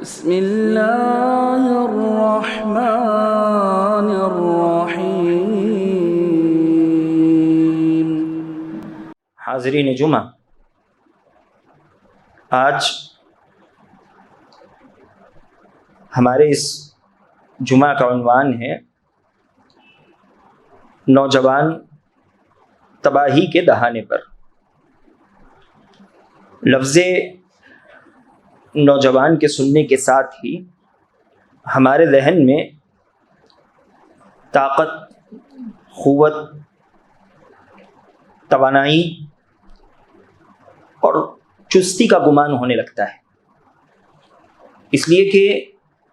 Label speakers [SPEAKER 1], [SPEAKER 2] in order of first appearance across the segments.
[SPEAKER 1] بسم اللہ الرحمن الرحیم۔
[SPEAKER 2] حاضرین جمعہ، آج ہمارے اس جمعہ کا عنوان ہے نوجوان تباہی کے دہانے پر۔ لفظ نوجوان کے سننے کے ساتھ ہی ہمارے ذہن میں طاقت، قوت، توانائی اور چستی کا گمان ہونے لگتا ہے، اس لیے کہ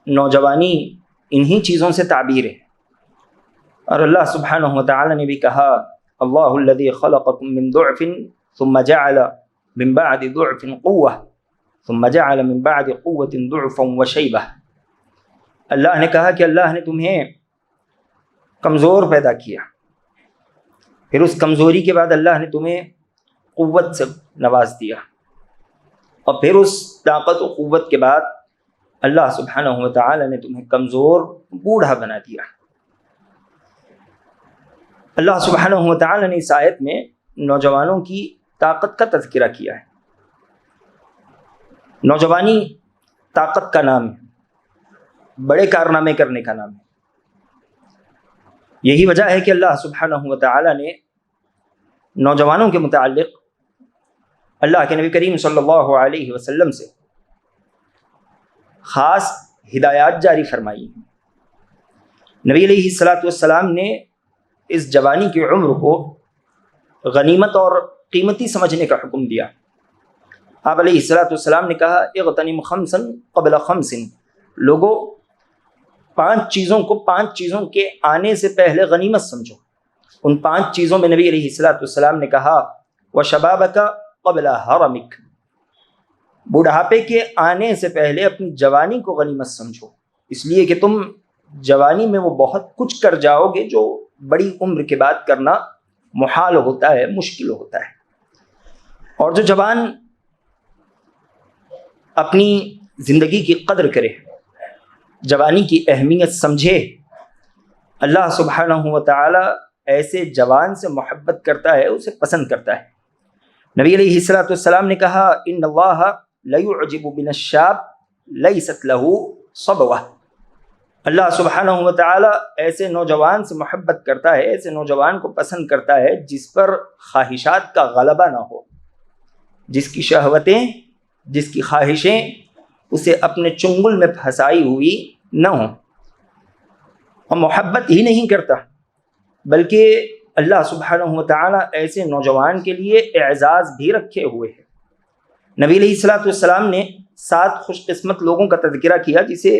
[SPEAKER 2] نوجوانی انہی چیزوں سے تعبیر ہے۔ اور اللہ سبحانہ وتعالی نے بھی کہا، اللہ الذی خلقکم من ضعف ثم جعل من بعد ضعف قوة ثم جعل من بعد قوة ضعفا وشیبہ۔ اللہ نے کہا کہ اللہ نے تمہیں کمزور پیدا کیا، پھر اس کمزوری کے بعد اللہ نے تمہیں قوت سے نواز دیا، اور پھر اس طاقت و قوت کے بعد اللہ سبحانہ وتعالی نے تمہیں کمزور بوڑھا بنا دیا۔ اللہ سبحانہ وتعالی نے اس آیت میں نوجوانوں کی طاقت کا تذکرہ کیا ہے۔ نوجوانی طاقت کا نام ہے، بڑے کارنامے کرنے کا نام ہے۔ یہی وجہ ہے کہ اللہ سبحانہ وتعالی نے نوجوانوں کے متعلق اللہ کے نبی کریم صلی اللہ علیہ وسلم سے خاص ہدایات جاری فرمائی ہیں۔ نبی علیہ السلام نے اس جوانی کی عمر کو غنیمت اور قیمتی سمجھنے کا حکم دیا۔ آپ علیہ السلام نے کہا، اغتنم خمسا قبل خمس، لوگوں پانچ چیزوں کے آنے سے پہلے غنیمت سمجھو۔ ان پانچ چیزوں میں نبی علیہ السلام نے کہا، وشبابک قبل حرمک، بڑھاپے کے آنے سے پہلے اپنی جوانی کو غنیمت سمجھو، اس لیے کہ تم جوانی میں وہ بہت کچھ کر جاؤ گے جو بڑی عمر کے بعد کرنا محال ہوتا ہے، مشکل ہوتا ہے۔ اور جو جوان اپنی زندگی کی قدر کرے، جوانی کی اہمیت سمجھے، اللہ سبحانہ وتعالی ایسے جوان سے محبت کرتا ہے، اسے پسند کرتا ہے۔ نبی علیہ السلام نے کہا، ان اللہ لیعجب من الشاب لیست له صبوہ، اللہ سبحانہ وتعالی ایسے نوجوان سے محبت کرتا ہے، ایسے نوجوان کو پسند کرتا ہے جس پر خواہشات کا غلبہ نہ ہو، جس کی شہوتیں، جس کی خواہشیں اسے اپنے چنگل میں پھنسائی ہوئی نہ ہوں۔ اور محبت ہی نہیں کرتا بلکہ اللہ سبحانہ وتعالی ایسے نوجوان کے لیے اعزاز بھی رکھے ہوئے ہیں۔ نبی علیہ السلام نے 7 خوش قسمت لوگوں کا تذکرہ کیا جسے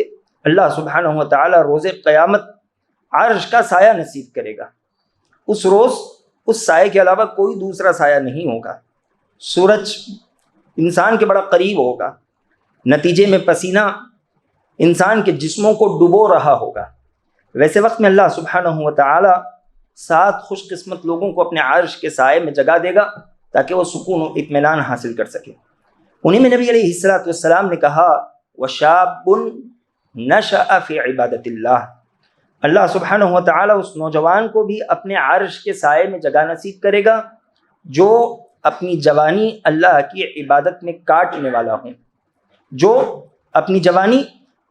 [SPEAKER 2] اللہ سبحانہ وتعالی روز قیامت عرش کا سایہ نصیب کرے گا۔ اس روز اس سائے کے علاوہ کوئی دوسرا سایہ نہیں ہوگا، سورج انسان کے بڑا قریب ہوگا، نتیجے میں پسینہ انسان کے جسموں کو ڈبو رہا ہوگا۔ ویسے وقت میں اللہ سبحانہ وتعالی 7 خوش قسمت لوگوں کو اپنے عرش کے سائے میں جگہ دے گا تاکہ وہ سکون و اطمینان حاصل کر سکے۔ انہی میں نبی علیہ السلام نے کہا، وَشَابٌ نَشَأَ فِي عِبَادَةِ اللَّهِ، اللہ سبحانہ وتعالی اس نوجوان کو بھی اپنے عرش کے سائے میں جگہ نصیب کرے گا جو اپنی جوانی اللہ کی عبادت میں کاٹنے والا ہوں، جو اپنی جوانی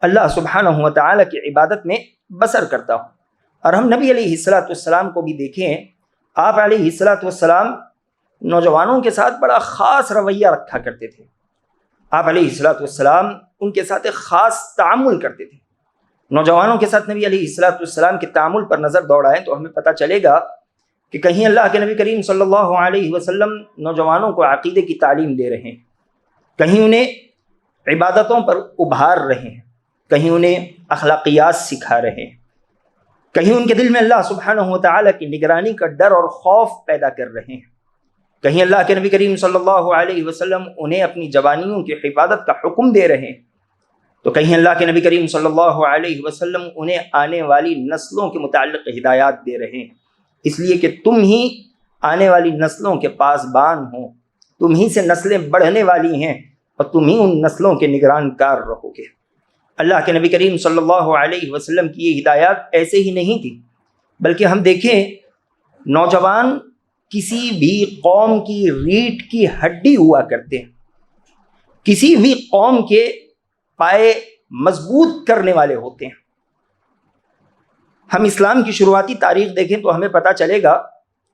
[SPEAKER 2] اللہ سبحانہ وتعالی کی عبادت میں بسر کرتا ہوں۔ اور ہم نبی علیہ السلام کو بھی دیکھیں، آپ علیہ السلام نوجوانوں کے ساتھ بڑا خاص رویہ رکھا کرتے تھے۔ آپ علیہ السلام ان کے ساتھ ایک خاص تعامل کرتے تھے۔ نوجوانوں کے ساتھ نبی علیہ السلام کے تعامل پر نظر دوڑائیں تو ہمیں پتہ چلے گا کہ کہیں اللہ کے نبی کریم صلی اللہ علیہ وسلم نوجوانوں کو عقیدے کی تعلیم دے رہے ہیں، کہیں انہیں عبادتوں پر ابھار رہے ہیں، کہیں انہیں اخلاقیات سکھا رہے ہیں، کہیں ان کے دل میں اللہ سبحانہ وتعالی کی نگرانی کا ڈر اور خوف پیدا کر رہے ہیں، کہیں اللہ کے نبی کریم صلی اللہ علیہ وسلم انہیں اپنی جوانیوں کی حفاظت کا حکم دے رہے ہیں، تو کہیں اللہ کے نبی کریم صلی اللہ علیہ وسلم انہیں آنے والی نسلوں کے متعلق ہدایات دے رہے ہیں، اس لیے کہ تم ہی آنے والی نسلوں کے پاسبان ہو، تم ہی سے نسلیں بڑھنے والی ہیں اور تم ہی ان نسلوں کے نگران کار رہو گے۔ اللہ کے نبی کریم صلی اللہ علیہ وسلم کی یہ ہدایات ایسے ہی نہیں تھی، بلکہ ہم دیکھیں نوجوان کسی بھی قوم کی ریڑھ کی ہڈی ہوا کرتے ہیں، کسی بھی قوم کے پائے مضبوط کرنے والے ہوتے ہیں۔ ہم اسلام کی شروعاتی تاریخ دیکھیں تو ہمیں پتہ چلے گا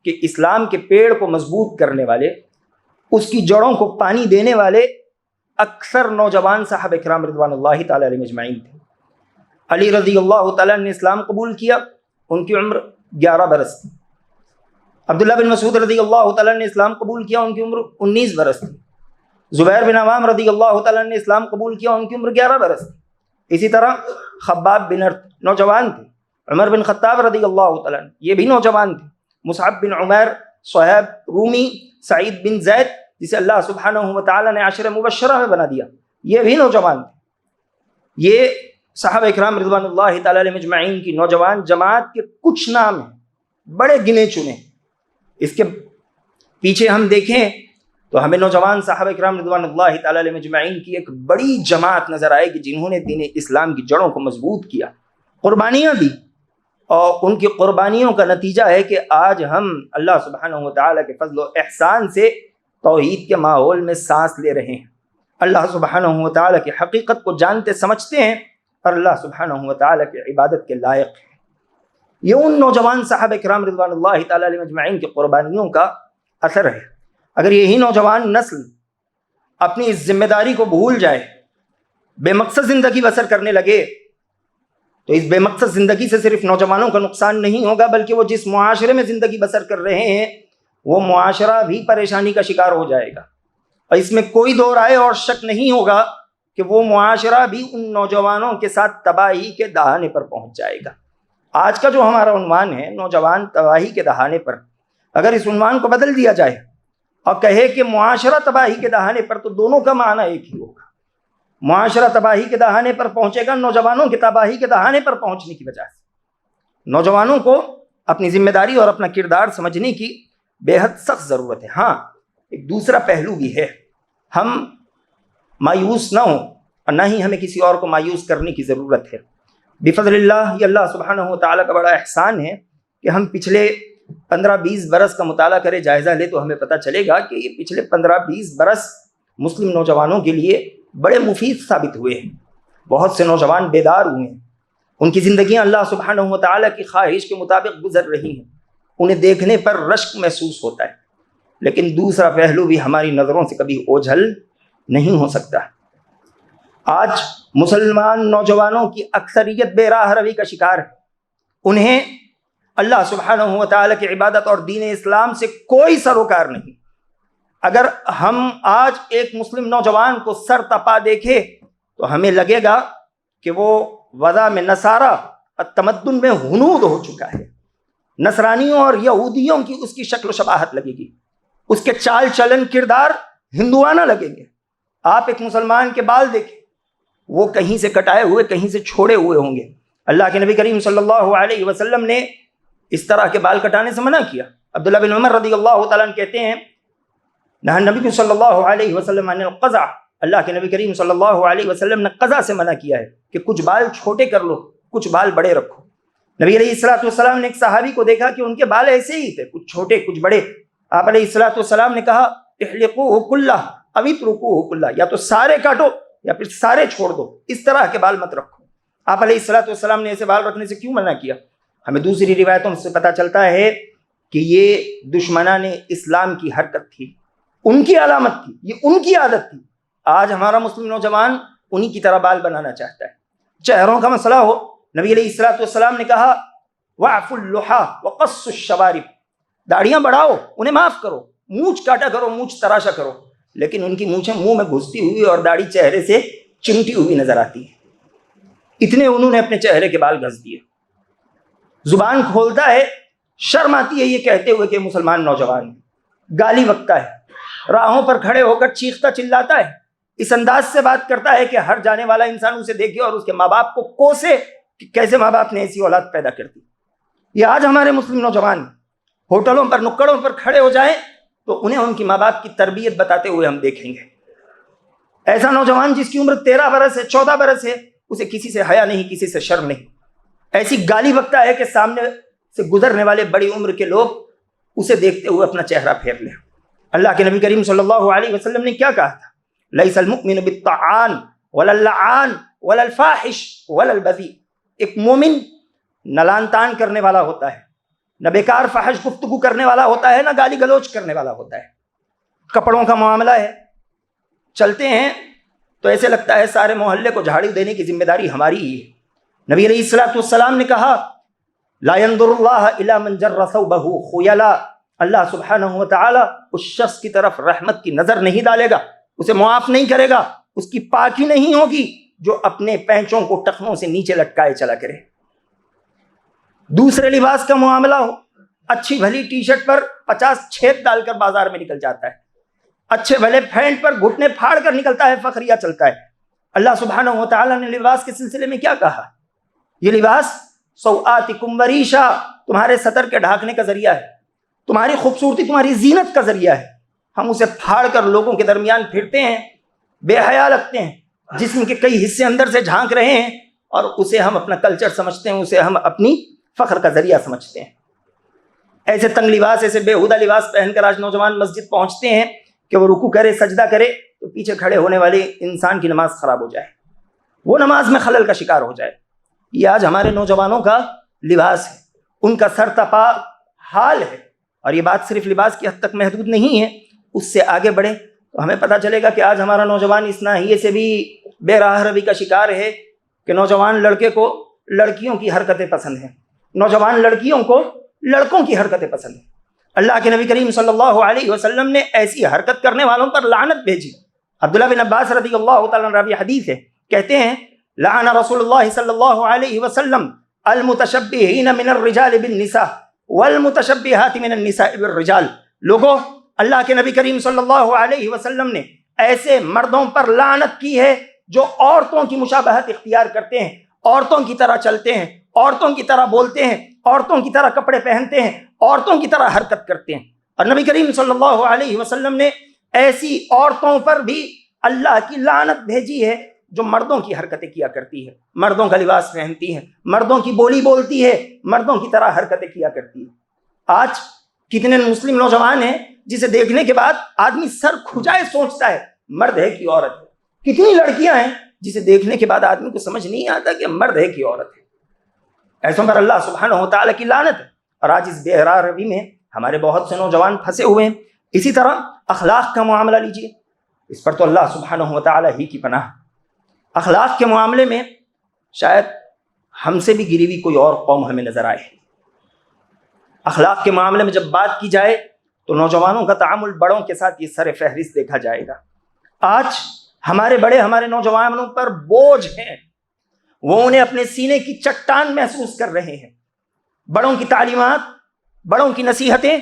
[SPEAKER 2] کہ اسلام کے پیڑ کو مضبوط کرنے والے، اس کی جڑوں کو پانی دینے والے اکثر نوجوان صحابہ کرام رضوان اللہ تعالی علیہ اجمعین تھے۔ علی رضی اللہ تعالیٰ نے اسلام قبول کیا، ان کی عمر 11 برس تھی۔ عبداللہ بن مسعود رضی اللہ تعالیٰ نے اسلام قبول کیا، ان کی عمر 19 برس تھی۔ زبیر بن عوام رضی اللہ تعالیٰ نے اسلام قبول کیا، ان کی عمر 11 برس تھی۔ اسی طرح خباب بن ارت نوجوان تھے، عمر بن خطاب رضی اللہ تعالیٰ یہ بھی نوجوان تھے، مصعب بن عمیر، صہیب رومی، سعید بن زید جسے اللہ سبحانہ وتعالی نے عشر مبشرہ میں بنا دیا، یہ بھی نوجوان تھے۔ یہ صحابہ اکرام رضوان اللہ تعالی علیہم اجمعین کی نوجوان جماعت کے کچھ نام ہیں، بڑے گنے چنے۔ اس کے پیچھے ہم دیکھیں تو ہمیں نوجوان صحابہ اکرام رضوان اللہ تعالی علیہم اجمعین کی ایک بڑی جماعت نظر آئے گی جنہوں نے دین اسلام کی جڑوں کو مضبوط کیا، قربانیاں دی، اور ان کی قربانیوں کا نتیجہ ہے کہ آج ہم اللہ سبحانہ وتعالی کے فضل و احسان سے توحید کے ماحول میں سانس لے رہے ہیں، اللہ سبحانہ وتعالی کی حقیقت کو جانتے سمجھتے ہیں اور اللہ سبحانہ وتعالی کی عبادت کے لائق ہیں۔ یہ ان نوجوان صحابہ کرام رضوان اللہ تعالی علیہم اجمعین کی قربانیوں کا اثر ہے۔ اگر یہی نوجوان نسل اپنی اس ذمہ داری کو بھول جائے، بے مقصد زندگی بسر کرنے لگے، تو اس بے مقصد زندگی سے صرف نوجوانوں کا نقصان نہیں ہوگا، بلکہ وہ جس معاشرے میں زندگی بسر کر رہے ہیں وہ معاشرہ بھی پریشانی کا شکار ہو جائے گا، اور اس میں کوئی دو رائے اور شک نہیں ہوگا کہ وہ معاشرہ بھی ان نوجوانوں کے ساتھ تباہی کے دہانے پر پہنچ جائے گا۔ آج کا جو ہمارا عنوان ہے نوجوان تباہی کے دہانے پر، اگر اس عنوان کو بدل دیا جائے اور کہے کہ معاشرہ تباہی کے دہانے پر، تو دونوں کا معنی ایک ہی ہوگا۔ معاشرہ تباہی کے دہانے پر پہنچے گا نوجوانوں کے تباہی کے دہانے پر پہنچنے کی وجہ سے۔ نوجوانوں کو اپنی ذمہ داری اور اپنا کردار سمجھنے کی بے حد سخت ضرورت ہے۔ ہاں، ایک دوسرا پہلو بھی ہے، ہم مایوس نہ ہوں اور نہ ہی ہمیں کسی اور کو مایوس کرنے کی ضرورت ہے۔ بفضل اللہ، یہ اللہ سبحانہ وتعالی کا بڑا احسان ہے کہ ہم پچھلے 15-20 برس کا مطالعہ کرے، جائزہ لے تو ہمیں پتہ چلے گا کہ یہ پچھلے 15-20 برس مسلم نوجوانوں کے لیے بڑے مفید ثابت ہوئے ہیں۔ بہت سے نوجوان بیدار ہوئے ہیں، ان کی زندگیاں اللہ سبحانہ وتعالی کی خواہش کے مطابق گزر رہی ہیں، انہیں دیکھنے پر رشک محسوس ہوتا ہے۔ لیکن دوسرا پہلو بھی ہماری نظروں سے کبھی اوجھل نہیں ہو سکتا۔ آج مسلمان نوجوانوں کی اکثریت بے راہ روی کا شکار ہے، انہیں اللہ سبحانہ وتعالی کی عبادت اور دین اسلام سے کوئی سروکار نہیں۔ اگر ہم آج ایک مسلم نوجوان کو سر تپا دیکھے تو ہمیں لگے گا کہ وہ وضع میں نصارہ اور تمدن میں ہنود ہو چکا ہے، نصرانیوں اور یہودیوں کی اس کی شکل و شباہت لگے گی، اس کے چال چلن کردار ہندوانہ لگیں گے۔ آپ ایک مسلمان کے بال دیکھیں، وہ کہیں سے کٹائے ہوئے کہیں سے چھوڑے ہوئے ہوں گے۔ اللہ کے نبی کریم صلی اللہ علیہ وسلم نے اس طرح کے بال کٹانے سے منع کیا۔ عبداللہ بن عمر رضی اللہ تعالیٰ عنہ کہتے ہیں، نہا نبی صلی اللہ علیہ وسلم عن القزع، اللہ کے نبی کریم صلی اللہ علیہ وسلم نے قزع سے منع کیا ہے کہ کچھ بال چھوٹے کر لو، کچھ بال بڑے رکھو۔ نبی علیہ الصلوۃ والسلام نے ایک صحابی کو دیکھا کہ ان کے بال ایسے ہی تھے، کچھ چھوٹے کچھ بڑے۔ آپ علیہ الصلوۃ والسلام نے کہا احلقوہ کلہ او اترکوہ کلہ، یا تو سارے کاٹو یا پھر سارے چھوڑ دو، اس طرح کے بال مت رکھو۔ آپ علیہ الصلوۃ والسلام نے ایسے بال رکھنے سے کیوں منع کیا؟ ہمیں دوسری روایتوں سے پتہ چلتا ہے کہ یہ دشمنان اسلام کی حرکت تھی، ان کی علامت تھی، یہ ان کی عادت تھی۔ آج ہمارا مسلم نوجوان انہی کی طرح بال بنانا چاہتا ہے۔ چہروں کا مسئلہ ہو، نبی علیہ الصلوۃ والسلام نے کہا وَعْفُ اللُّحَىٰ وَقَصُّ الشَّوَارِبِ، داڑیاں بڑھاؤ، انہیں معاف کرو، مونچھ کاٹا کرو، مونچھ تراشا کرو، لیکن ان کی مونچھیں منہ میں گھستی ہوئی اور داڑھی چہرے سے چمٹی ہوئی نظر آتی ہے۔ اتنے انہوں نے اپنے چہرے کے بال گھس دیے۔ زبان کھولتا ہے، شرم آتی ہے یہ کہتے ہوئے کہ مسلمان نوجوان ہے، گالی بکتا ہے، راہوں پر کھڑے ہو کر چیختا چلاتا ہے، اس انداز سے بات کرتا ہے کہ ہر جانے والا انسان اسے دیکھے اور اس کے ماں باپ کو کوسے کہ کیسے ماں باپ نے ایسی اولاد پیدا کر دی۔ یہ آج ہمارے مسلم نوجوان ہوٹلوں پر نکڑوں پر کھڑے ہو جائیں تو انہیں ان کی ماں باپ کی تربیت بتاتے ہوئے ہم دیکھیں گے۔ ایسا نوجوان جس کی عمر 13 برس ہے، 14 برس ہے، اسے کسی سے حیا نہیں، کسی سے شرم نہیں، ایسی گالی بکتا ہے کہ سامنے سے گزرنے والے بڑی عمر کے لوگ اسے دیکھتے ہوئے اپنا چہرہ پھیر لیں۔ اللہ کے نبی کریم صلی اللہ علیہ وسلم نے کیا کہا تھا؟ لیس المؤمن بالطعان ولا اللعان ولا الفاحش ولا البذیء، ایک مومن نہ لعن طعن کرنے والا ہوتا ہے، نہ بیکار فحش گفتگو کرنے والا ہوتا ہے، نہ گالی گلوچ کرنے والا ہوتا ہے۔ کپڑوں کا معاملہ ہے، چلتے ہیں تو ایسے لگتا ہے سارے محلے کو جھاڑو دینے کی ذمہ داری ہماری ہی ہے۔ نبی علیہ السلام نے کہا لا ينظر اللہ الی من جر ثوبہ خیلا، اللہ سبحانہ و تعالی اس شخص کی طرف رحمت کی نظر نہیں ڈالے گا، اسے معاف نہیں کرے گا، اس کی پاکی نہیں ہوگی جو اپنے پینچوں کو ٹخنوں سے نیچے لٹکائے چلا کرے۔ دوسرے لباس کا معاملہ ہو، اچھی بھلی ٹی شرٹ پر 50 چھید ڈال کر بازار میں نکل جاتا ہے، اچھے بھلے پینٹ پر گھٹنے پھاڑ کر نکلتا ہے، فخریہ چلتا ہے۔ اللہ سبحانہ و تعالی نے لباس کے سلسلے میں کیا کہا؟ یہ لباس سوآتکم وریشا، تمہارے ستر کے ڈھانکنے کا ذریعہ ہے، تمہاری خوبصورتی تمہاری زینت کا ذریعہ ہے۔ ہم اسے پھاڑ کر لوگوں کے درمیان پھرتے ہیں، بے حیا لگتے ہیں، جسم کے کئی حصے اندر سے جھانک رہے ہیں، اور اسے ہم اپنا کلچر سمجھتے ہیں، اسے ہم اپنی فخر کا ذریعہ سمجھتے ہیں۔ ایسے تنگ لباس، ایسے بےہودہ لباس پہن کر آج نوجوان مسجد پہنچتے ہیں کہ وہ رکوع کرے، سجدہ کرے تو پیچھے کھڑے ہونے والے انسان کی نماز خراب ہو جائے، وہ نماز میں خلل کا شکار ہو جائے۔ یہ آج ہمارے نوجوانوں کا لباس ہے، ان کا سر تپا حال ہے۔ اور یہ بات صرف لباس کی حد تک محدود نہیں ہے، اس سے آگے بڑھے تو ہمیں پتہ چلے گا کہ آج ہمارا نوجوان اس ناحیے سے بھی بے راہ روی کا شکار ہے کہ نوجوان لڑکے کو لڑکیوں کی حرکتیں پسند ہیں، نوجوان لڑکیوں کو لڑکوں کی حرکتیں پسند ہیں۔ اللہ کے نبی کریم صلی اللہ علیہ وسلم نے ایسی حرکت کرنے والوں پر لعنت بھیجی۔ عبداللہ بن عباس رضی اللہ تعالیٰ عنہ راوی حدیث ہے، کہتے ہیں لعن رسول اللہ صلی اللہ علیہ وسلم المتشبہین من الرجال بالنساء والمتشبہات من النساء بالرجال۔ لوگوں، اللہ کے نبی کریم صلی اللہ علیہ وسلم نے ایسے مردوں پر لعنت کی ہے جو عورتوں کی مشابہت اختیار کرتے ہیں، عورتوں کی طرح چلتے ہیں، عورتوں کی طرح بولتے ہیں، عورتوں کی طرح کپڑے پہنتے ہیں، عورتوں کی طرح حرکت کرتے ہیں۔ اور نبی کریم صلی اللہ علیہ وسلم نے ایسی عورتوں پر بھی اللہ کی لعنت بھیجی ہے جو مردوں کی حرکتیں کیا کرتی ہے، مردوں کا لباس پہنتی ہے، مردوں کی بولی بولتی ہے، مردوں کی طرح حرکتیں کیا کرتی ہے۔ آج کتنے مسلم نوجوان ہیں جسے دیکھنے کے بعد آدمی سر کھجائے سوچتا ہے مرد ہے کہ عورت ہے۔ کتنی لڑکیاں ہیں جسے دیکھنے کے بعد آدمی کو سمجھ نہیں آتا کہ مرد ہے کہ عورت ہے۔ ایسوں پر اللہ سبحانہ و تعالیٰ کی لعنت ہے۔ اور آج اس بے قرار روی میں ہمارے بہت سے نوجوان پھنسے ہوئے ہیں۔ اسی طرح اخلاق کا معاملہ لیجیے، اس پر تو اللہ سبحانہ و تعالیٰ ہی کی پناہ۔ اخلاق کے معاملے میں شاید ہم سے بھی گری ہوئی کوئی اور قوم ہمیں نظر آئے۔ اخلاق کے معاملے میں جب بات کی جائے تو نوجوانوں کا تعامل بڑوں کے ساتھ یہ سر فہرست دیکھا جائے گا۔ آج ہمارے بڑے ہمارے نوجوانوں پر بوجھ ہیں، وہ انہیں اپنے سینے کی چٹان محسوس کر رہے ہیں۔ بڑوں کی تعلیمات، بڑوں کی نصیحتیں،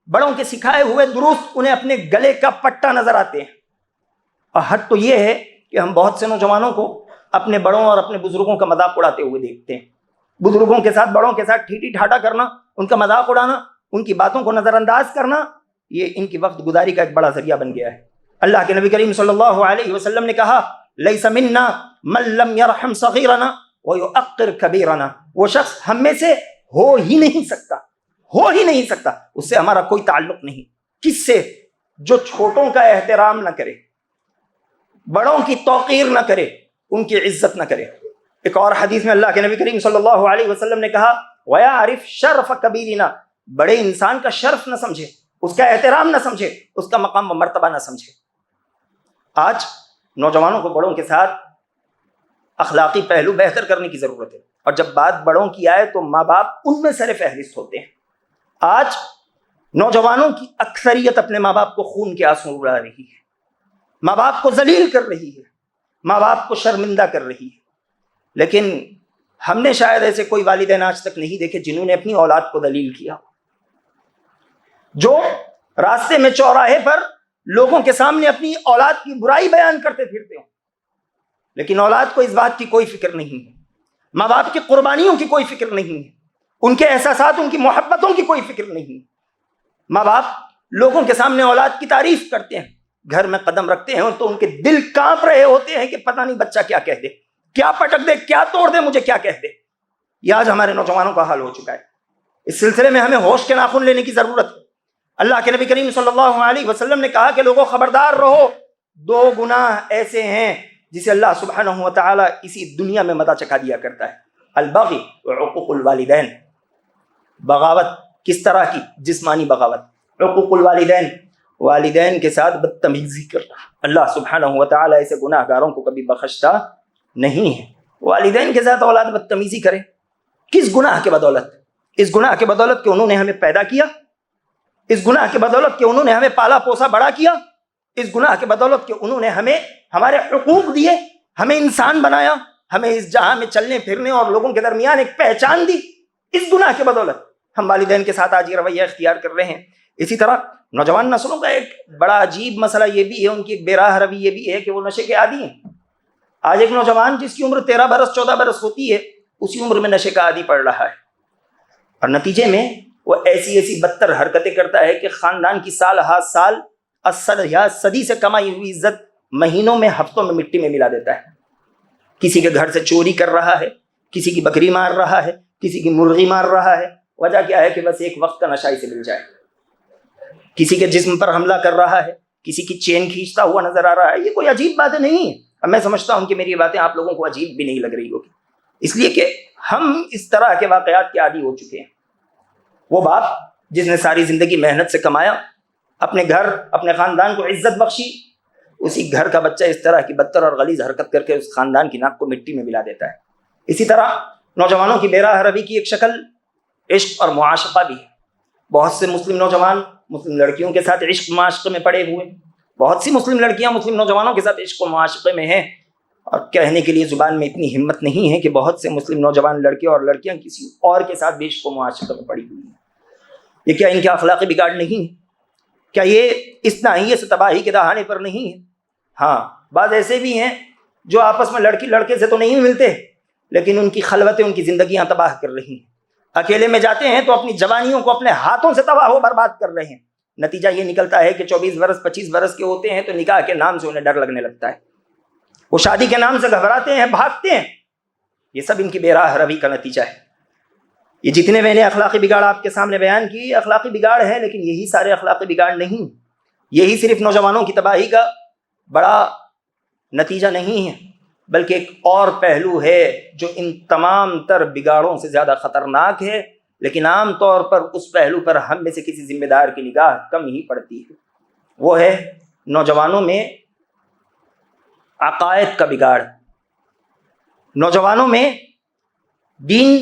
[SPEAKER 2] بڑوں کے سکھائے ہوئے درست انہیں اپنے گلے کا پٹا نظر آتے ہیں۔ اور حد تو یہ ہے کہ ہم بہت سے نوجوانوں کو اپنے بڑوں اور اپنے بزرگوں کا مذاق اڑاتے ہوئے دیکھتے ہیں۔ بزرگوں کے ساتھ، بڑوں کے ساتھ ٹھیٹی ٹھاٹا کرنا، ان کا مذاق اڑانا، ان کی باتوں کو نظر انداز کرنا، یہ ان کی وقت گزاری کا ایک بڑا ذریعہ بن گیا ہے۔ اللہ کے نبی کریم صلی اللہ علیہ وسلم نے کہا لیس منا من لم یرحم صغیرنا ویؤقر کبیرنا، وہ شخص ہم میں سے ہو ہی نہیں سکتا، اس سے ہمارا کوئی تعلق نہیں۔ کس سے؟ جو چھوٹوں کا احترام نہ کرے، بڑوں کی توقیر نہ کرے، ان کی عزت نہ کرے۔ ایک اور حدیث میں اللہ کے نبی کریم صلی اللہ علیہ وسلم نے کہا وَيَعْرِفْ شَرْفَ كَبِيرِنَا، بڑے انسان کا شرف نہ سمجھے، اس کا احترام نہ سمجھے، اس کا مقام و مرتبہ نہ سمجھے۔ آج نوجوانوں کو بڑوں کے ساتھ اخلاقی پہلو بہتر کرنے کی ضرورت ہے، اور جب بات بڑوں کی آئے تو ماں باپ ان میں سر فہرست ہوتے ہیں۔ آج نوجوانوں کی اکثریت اپنے ماں باپ کو خون کے آنسو رلا رہی ہے، ماں باپ کو ذلیل کر رہی ہے، ماں باپ کو شرمندہ کر رہی ہے۔ لیکن ہم نے شاید ایسے کوئی والدین آج تک نہیں دیکھے جنہوں نے اپنی اولاد کو ذلیل کیا، جو راستے میں چوراہے پر لوگوں کے سامنے اپنی اولاد کی برائی بیان کرتے پھرتے ہوں، لیکن اولاد کو اس بات کی کوئی فکر نہیں ہے، ماں باپ کی قربانیوں کی کوئی فکر نہیں ہے، ان کے احساسات، ان کی محبتوں کی کوئی فکر نہیں ہے۔ ماں باپ لوگوں کے سامنے اولاد کی تعریف کرتے ہیں، گھر میں قدم رکھتے ہیں تو ان کے دل کانپ رہے ہوتے ہیں کہ پتہ نہیں بچہ کیا کہہ دے، کیا پٹک دے, کیا توڑ دے, مجھے کیا کہہ دے. یہ آج ہمارے نوجوانوں کا حال ہو چکا ہے. اس سلسلے میں ہمیں ہوش کے ناخن لینے کی ضرورت ہے. اللہ کے نبی کریم صلی اللہ علیہ وسلم نے کہا کہ لوگوں خبردار رہو, 2 گناہ ایسے ہیں جسے اللہ سبحانہ و تعالیٰ اسی دنیا میں مزہ چکھا دیا کرتا ہے. البغی وعقوق الوالدین. بغاوت کس طرح کی؟ جسمانی بغاوت. عقوق الوالدین, والدین کے ساتھ بدتمیزی کرنا. اللہ سبحانہ و تعالیٰ ایسے گناہ گاروں کو کبھی بخشتا نہیں ہے. والدین کے ساتھ اولاد بدتمیزی کرے, کس گناہ کے بدولت؟ اس گناہ کے بدولت کہ انہوں نے ہمیں پیدا کیا, اس گناہ کے بدولت کہ انہوں نے ہمیں پالا پوسا بڑا کیا, اس گناہ کے بدولت کہ انہوں نے ہمیں ہمارے حقوق دیے, ہمیں انسان بنایا, ہمیں اس جہاں میں چلنے پھرنے اور لوگوں کے درمیان ایک پہچان دی. اس گناہ کے بدولت ہم والدین کے ساتھ آج یہ رویہ اختیار کر رہے ہیں. اسی طرح نوجوان نسلوں کا ایک بڑا عجیب مسئلہ یہ بھی ہے, ان کی ایک بے راہ روی یہ بھی ہے کہ وہ نشے کے عادی ہیں. آج ایک نوجوان جس کی عمر 13 برس 14 برس ہوتی ہے, اسی عمر میں نشے کا عادی پڑ رہا ہے, اور نتیجے میں وہ ایسی بدتر حرکتیں کرتا ہے کہ خاندان کی سال ہا سال یا صدی سے کمائی ہوئی عزت مہینوں میں ہفتوں میں مٹی میں ملا دیتا ہے. کسی کے گھر سے چوری کر رہا ہے, کسی کی بکری مار رہا ہے, کسی کی مرغی مار رہا ہے. وجہ کیا ہے کہ بس ایک وقت کا نشہ اسے مل جائے. کسی کے جسم پر حملہ کر رہا ہے, کسی کی چین کھینچتا ہوا نظر آ رہا ہے. یہ کوئی عجیب باتیں نہیں ہیں. اب میں سمجھتا ہوں کہ میری یہ باتیں آپ لوگوں کو عجیب بھی نہیں لگ رہی ہوگی, اس لیے کہ ہم اس طرح کے واقعات کے عادی ہو چکے ہیں. وہ باپ جس نے ساری زندگی محنت سے کمایا, اپنے گھر اپنے خاندان کو عزت بخشی, اسی گھر کا بچہ اس طرح کی بدتر اور غلیظ حرکت کر کے اس خاندان کی ناک کو مٹی میں ملا دیتا ہے. اسی طرح نوجوانوں کی بے راہ روی کی ایک شکل عشق اور معاشقہ بھی ہے. بہت سے مسلم نوجوان مسلم لڑکیوں کے ساتھ عشق معاشقے میں پڑے ہوئے, بہت سی مسلم لڑکیاں مسلم نوجوانوں کے ساتھ عشق و معاشقے میں ہیں, اور کہنے کے لیے زبان میں اتنی ہمت نہیں ہے کہ بہت سے مسلم نوجوان لڑکے اور لڑکیاں کسی اور کے ساتھ بھی عشق و معاشقے میں پڑی ہوئی ہیں. یہ کیا ان کے اخلاقی بگاڑ نہیں ہے؟ کیا یہ اس ناحیے سے تباہی کے دہانے پر نہیں ہے؟ ہاں, بعض ایسے بھی ہیں جو آپس میں لڑکی لڑکے سے تو نہیں ملتے, لیکن ان کی خلوتیں ان کی زندگیاں تباہ کر رہی ہیں. اکیلے میں جاتے ہیں تو اپنی جوانیوں کو اپنے ہاتھوں سے تباہ و برباد کر رہے ہیں. نتیجہ یہ نکلتا ہے کہ 24 برس 25 برس کے ہوتے ہیں تو نکاح کے نام سے انہیں ڈر لگنے لگتا ہے, وہ شادی کے نام سے گھبراتے ہیں, بھاگتے ہیں. یہ سب ان کی بے راہ روی کا نتیجہ ہے. یہ جتنے میں نے اخلاقی بگاڑ آپ کے سامنے بیان کی, اخلاقی بگاڑ ہے, لیکن یہی سارے اخلاقی بگاڑ نہیں, یہی صرف نوجوانوں کی تباہی کا بڑا نتیجہ نہیں ہے, بلکہ ایک اور پہلو ہے جو ان تمام تر بگاڑوں سے زیادہ خطرناک ہے, لیکن عام طور پر اس پہلو پر ہم میں سے کسی ذمہ دار کی نگاہ کم ہی پڑتی ہے. وہ ہے نوجوانوں میں عقائد کا بگاڑ, نوجوانوں میں دین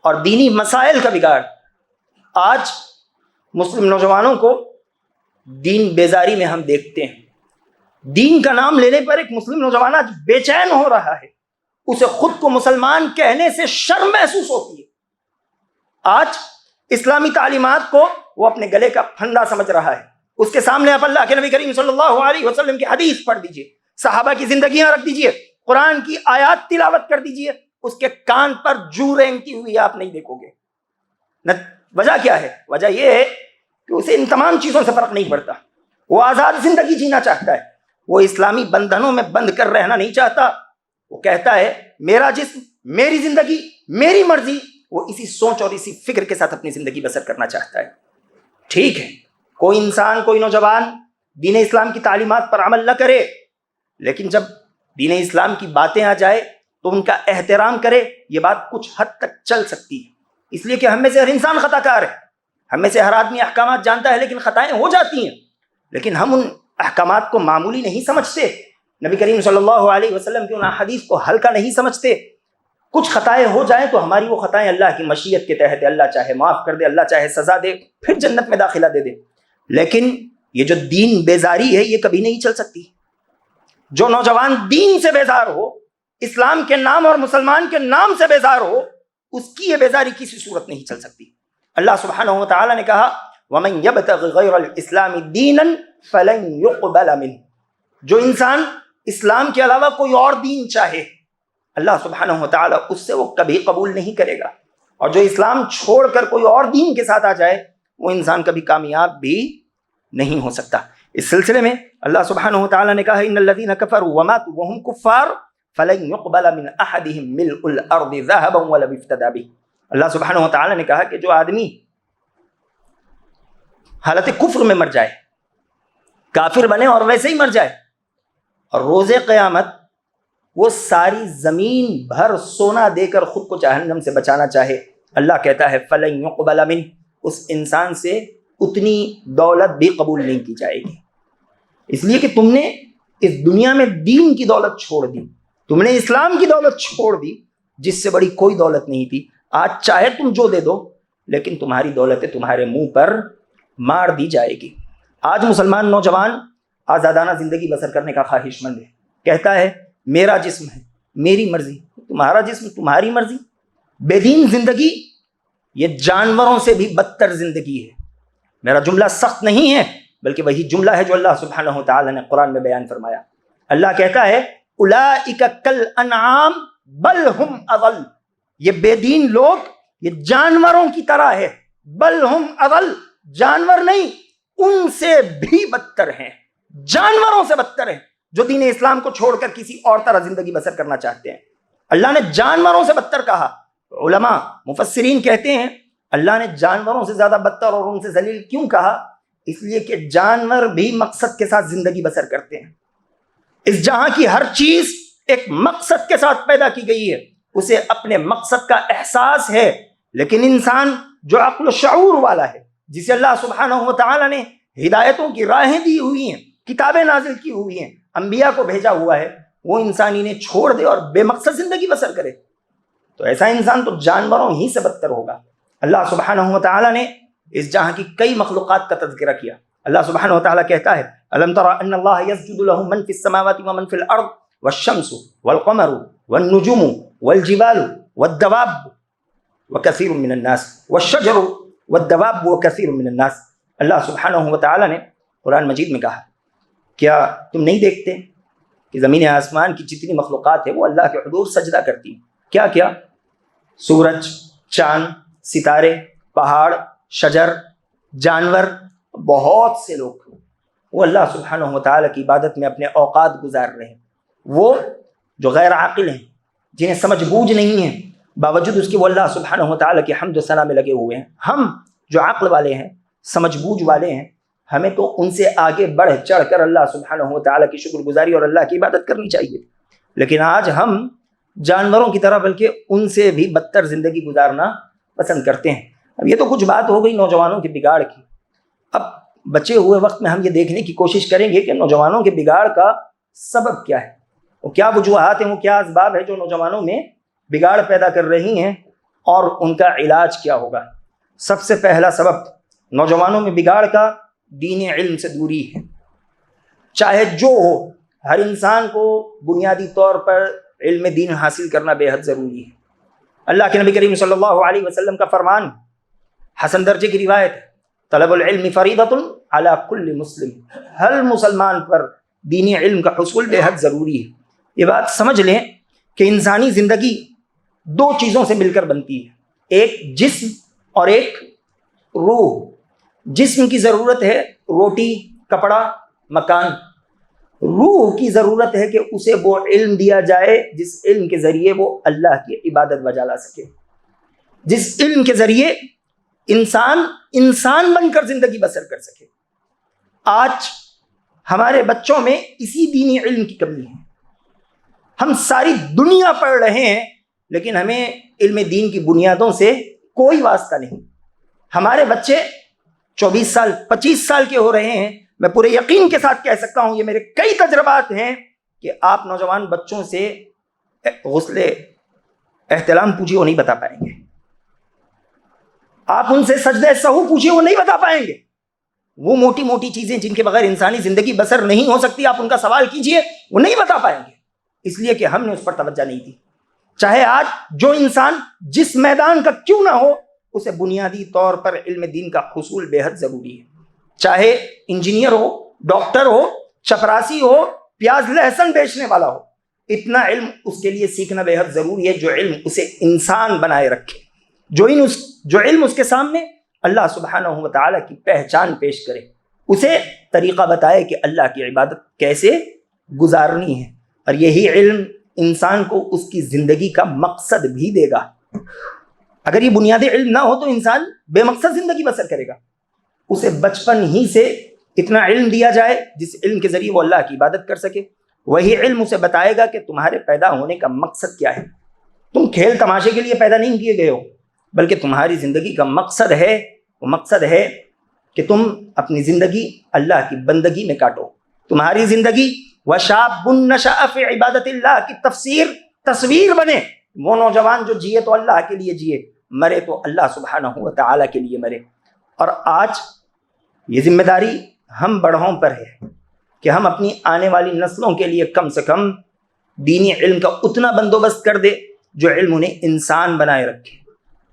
[SPEAKER 2] اور دینی مسائل کا بگاڑ. آج مسلم نوجوانوں کو دین بیزاری میں ہم دیکھتے ہیں. دین کا نام لینے پر ایک مسلم نوجوان آج بے چین ہو رہا ہے, اسے خود کو مسلمان کہنے سے شرم محسوس ہوتی ہے. آج اسلامی تعلیمات کو وہ اپنے گلے کا پھندا سمجھ رہا ہے. اس کے سامنے آپ اللہ کے نبی کریم صلی اللہ علیہ وسلم کی حدیث پڑھ دیجئے, صحابہ کی زندگیاں رکھ دیجئے, قرآن کی آیات تلاوت کر دیجئے, اس کے کان پر جو رینگتی ہوئی آپ نہیں دیکھو گے. وجہ کیا ہے؟ وجہ یہ ہے کہ اسے ان تمام چیزوں سے فرق نہیں پڑتا. وہ آزاد زندگی جینا چاہتا ہے, وہ اسلامی بندھنوں میں بند کر رہنا نہیں چاہتا. وہ کہتا ہے میرا جسم, میری زندگی, میری مرضی. وہ اسی سوچ اور اسی فکر کے ساتھ اپنی زندگی بسر کرنا چاہتا ہے. ٹھیک ہے, کوئی انسان کوئی نوجوان دین اسلام کی تعلیمات پر عمل نہ کرے, لیکن جب دین اسلام کی باتیں آ جائے تو ان کا احترام کرے. یہ بات کچھ حد تک چل سکتی ہے, اس لیے کہ ہم میں سے ہر انسان خطا کار ہے, ہم میں سے ہر آدمی احکامات جانتا ہے, لیکن خطائیں ہو جاتی ہیں. لیکن ہم ان احکامات کو معمولی نہیں سمجھتے, نبی کریم صلی اللہ علیہ وسلم کی ان حدیث کو ہلکا نہیں سمجھتے. کچھ خطائیں ہو جائیں تو ہماری وہ خطائیں اللہ کی مشیت کے تحت, اللہ چاہے معاف کر دے, اللہ چاہے سزا دے, پھر جنت میں داخلہ دے دے. لیکن یہ جو دین بیزاری ہے یہ کبھی نہیں چل سکتی. جو نوجوان دین سے بیزار ہو, اسلام کے نام اور مسلمان کے نام سے بیزار ہو, اس کی یہ بیزاری کسی صورت نہیں چل سکتی. اللہ سبحانہ و تعالی نے کہا وَمَن يَبْتَغِ غَيْرَ الْإِسْلَامِ دِينًا فَلَن يُقْبَلَ مِنْهُ. جو انسان اسلام کے علاوہ کوئی اور دین چاہے, اللہ سبحانہ و تعالی اس سے وہ کبھی قبول نہیں کرے گا. اور جو اسلام چھوڑ کر کوئی اور دین کے ساتھ آ جائے, وہ انسان کبھی کامیاب بھی نہیں ہو سکتا. اس سلسلے میں اللہ سبحانہ و تعالی نے کہا ان الذین کفروا وماتوا وهم کفار فلن يقبل من احدهم ملء الارض ذهبا ولو افتدى به. اللہ سبحانہ و تعالیٰ نے کہا کہ جو آدمی حالت کفر میں مر جائے، کافر بنے اور ویسے ہی مر جائے، اور روز قیامت وہ ساری زمین بھر سونا دے کر خود کو جہنم سے بچانا چاہے، اللہ کہتا ہے فلن يقبل من، اس انسان سے اتنی دولت بھی قبول نہیں کی جائے گی، اس لیے کہ تم نے اس دنیا میں دین کی دولت چھوڑ دی، تم نے اسلام کی دولت چھوڑ دی، جس سے بڑی کوئی دولت نہیں تھی. آج چاہے تم جو دے دو، لیکن تمہاری دولتیں تمہارے منہ پر مار دی جائے گی. آج مسلمان نوجوان آزادانہ زندگی بسر کرنے کا خواہش مند ہے، کہتا ہے میرا جسم ہے میری مرضی، تمہارا جسم تمہاری مرضی. بے دین زندگی یہ جانوروں سے بھی بدتر زندگی ہے. میرا جملہ سخت نہیں ہے، بلکہ وہی جملہ ہے جو اللہ سبحانہ وتعالی نے قرآن میں بیان فرمایا. اللہ کہتا ہے اولئک کالانعام بل ہم اضل، یہ بے دین لوگ یہ جانوروں کی طرح ہے، بل ہم اضل، جانور نہیں ان سے بھی بدتر ہیں، جانوروں سے بدتر ہیں جو دین اسلام کو چھوڑ کر کسی اور طرح زندگی بسر کرنا چاہتے ہیں. اللہ نے جانوروں سے بدتر کہا. علماء مفسرین کہتے ہیں اللہ نے جانوروں سے زیادہ بدتر اور ان سے ذلیل کیوں کہا؟ اس لیے کہ جانور بھی مقصد کے ساتھ زندگی بسر کرتے ہیں. اس جہاں کی ہر چیز ایک مقصد کے ساتھ پیدا کی گئی ہے، اسے اپنے مقصد کا احساس ہے. لیکن انسان جو عقل و شعور والا ہے، جسے اللہ سبحانہ و تعالی نے ہدایتوں کی راہیں دی ہوئی ہیں، کتابیں نازل کی ہوئی ہیں، انبیاء کو بھیجا ہوا ہے، وہ انسان انہیں چھوڑ دے اور بے مقصد زندگی بسر کرے تو ایسا انسان تو جانوروں ہی سے بدتر ہوگا. اللہ سبحانہ و تعالی نے اس جہاں کی کئی مخلوقات کا تذکرہ کیا. اللہ سبحانہ و تعالی کہتا ہے الم تر ان اللہ یسجد له من فی السماوات ومن فی الارض والشمس والقمر والنجوم والجبال والدواب وكثير من الناس والشجر والدواب وكثير من الناس. اللہ سبحانہ و تعالی نے قرآن مجید میں کہا کیا تم نہیں دیکھتے کہ زمین آسمان کی جتنی مخلوقات ہے وہ اللہ کے حضور سجدہ کرتی ہیں؟ کیا کیا؟ سورج، چاند، ستارے، پہاڑ، شجر، جانور، بہت سے لوگ وہ اللہ سبحانہ و تعالیٰ کی عبادت میں اپنے اوقات گزار رہے ہیں. وہ جو غیر عاقل ہیں، جنہیں سمجھ بوجھ نہیں ہے، باوجود اس کے وہ اللہ سبحانہ و تعالیٰ کی حمد و ثنا میں لگے ہوئے ہیں. ہم جو عقل والے ہیں، سمجھ بوجھ والے ہیں، ہمیں تو ان سے آگے بڑھ چڑھ کر اللہ سبحانہ و تعالیٰ کی شکر گزاری اور اللہ کی عبادت کرنی چاہیے. لیکن آج ہم جانوروں کی طرح بلکہ ان سے بھی بدتر زندگی گزارنا پسند کرتے ہیں. اب یہ تو کچھ بات ہو گئی نوجوانوں کے بگاڑ کی. اب بچے ہوئے وقت میں ہم یہ دیکھنے کی کوشش کریں گے کہ نوجوانوں کے بگاڑ کا سبب کیا ہے، وہ کیا وجوہات ہیں، وہ کیا اسباب ہے جو نوجوانوں میں بگاڑ پیدا کر رہی ہیں، اور ان کا علاج کیا ہوگا. سب سے پہلا سبب نوجوانوں میں بگاڑ کا دین علم سے دوری ہے. چاہے جو ہو، ہر انسان کو بنیادی طور پر علم دین حاصل کرنا بے حد ضروری ہے. اللہ کے نبی کریم صلی اللہ علیہ وسلم کا فرمان حسن درجے کی روایت ہے طلب العلم فریضۃ علی کل مسلم، ہر مسلمان پر دینی علم کا حصول بے حد ضروری ہے. یہ بات سمجھ لیں کہ انسانی زندگی دو چیزوں سے مل کر بنتی ہے، ایک جسم اور ایک روح. جسم کی ضرورت ہے روٹی، کپڑا، مکان. روح کی ضرورت ہے کہ اسے وہ علم دیا جائے جس علم کے ذریعے وہ اللہ کی عبادت بجا لا سکے، جس علم کے ذریعے انسان بن کر زندگی بسر کر سکے. آج ہمارے بچوں میں اسی دینی علم کی کمی ہے. ہم ساری دنیا پڑھ رہے ہیں لیکن ہمیں علم دین کی بنیادوں سے کوئی واسطہ نہیں. ہمارے بچے 24 سال 25 سال کے ہو رہے ہیں. میں پورے یقین کے ساتھ کہہ سکتا ہوں، یہ میرے کئی تجربات ہیں، کہ آپ نوجوان بچوں سے غسل احتلام پوچھیے وہ نہیں بتا پائیں گے. آپ ان سے سجدہ سہو پوچھیے وہ نہیں بتا پائیں گے. وہ موٹی موٹی چیزیں جن کے بغیر انسانی زندگی بسر نہیں ہو سکتی، آپ ان کا سوال کیجئے وہ نہیں بتا پائیں گے، اس لیے کہ ہم نے اس پر توجہ نہیں دی. چاہے آج جو انسان جس میدان کا کیوں نہ ہو، اسے بنیادی طور پر علم دین کا حصول بے حد ضروری ہے. چاہے انجینئر ہو، ڈاکٹر ہو، چپراسی ہو، پیاز لہسن بیچنے والا ہو، اتنا علم اس کے لیے سیکھنا بے حد ضروری ہے جو علم اسے انسان بنائے رکھے، جو علم اس کے سامنے اللہ سبحانہ و تعالیٰ کی پہچان پیش کرے، اسے طریقہ بتائے کہ اللہ کی عبادت کیسے گزارنی ہے. اور یہی علم انسان کو اس کی زندگی کا مقصد بھی دے گا۔ اگر یہ بنیادی علم نہ ہو تو انسان بے مقصد زندگی بسر کرے گا۔ اسے بچپن ہی سے اتنا علم دیا جائے جس علم کے ذریعے وہ اللہ کی عبادت کر سکے، وہی علم اسے بتائے گا کہ تمہارے پیدا ہونے کا مقصد کیا ہے۔ تم کھیل تماشے کے لیے پیدا نہیں کیے گئے ہو، بلکہ تمہاری زندگی کا مقصد ہے، وہ مقصد ہے کہ تم اپنی زندگی اللہ کی بندگی میں کاٹو۔ تمہاری زندگی وَشَابٌ نَشَأَ فِي عِبَادَةِ اللَّهِ کی تصویر بنے۔ وہ نوجوان جو جیے تو اللہ کے لیے جیے، مرے تو اللہ سبحانہ و تعالیٰ کے لیے مرے۔ اور آج یہ ذمہ داری ہم بڑوں پر ہے کہ ہم اپنی آنے والی نسلوں کے لیے کم سے کم دینی علم کا اتنا بندوبست کر دے جو علم انہیں انسان بنائے رکھے،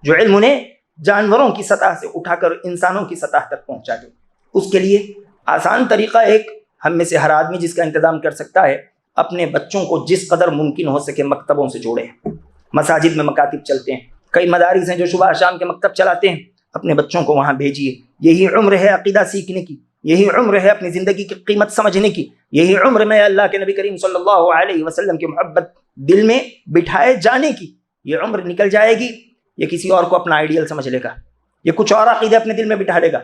[SPEAKER 2] جو علم انہیں جانوروں کی سطح سے اٹھا کر انسانوں کی سطح تک پہنچا دے۔ اس کے لیے آسان طریقہ ایک ہم میں سے ہر آدمی جس کا انتظام کر سکتا ہے، اپنے بچوں کو جس قدر ممکن ہو سکے مکتبوں سے جوڑے۔ مساجد میں مکاتب چلتے ہیں، کئی مدارس ہیں جو صبح شام کے مکتب چلاتے ہیں، اپنے بچوں کو وہاں بھیجیے۔ یہی عمر ہے عقیدہ سیکھنے کی، یہی عمر ہے اپنی زندگی کی قیمت سمجھنے کی، یہی عمر میں اللہ کے نبی کریم صلی اللہ علیہ وسلم کی محبت دل میں بٹھائے جانے کی۔ یہ عمر نکل جائے گی، یہ کسی اور کو اپنا آئیڈیل سمجھ لے گا، یہ کچھ اور عقیدے اپنے دل میں بٹھا لے گا،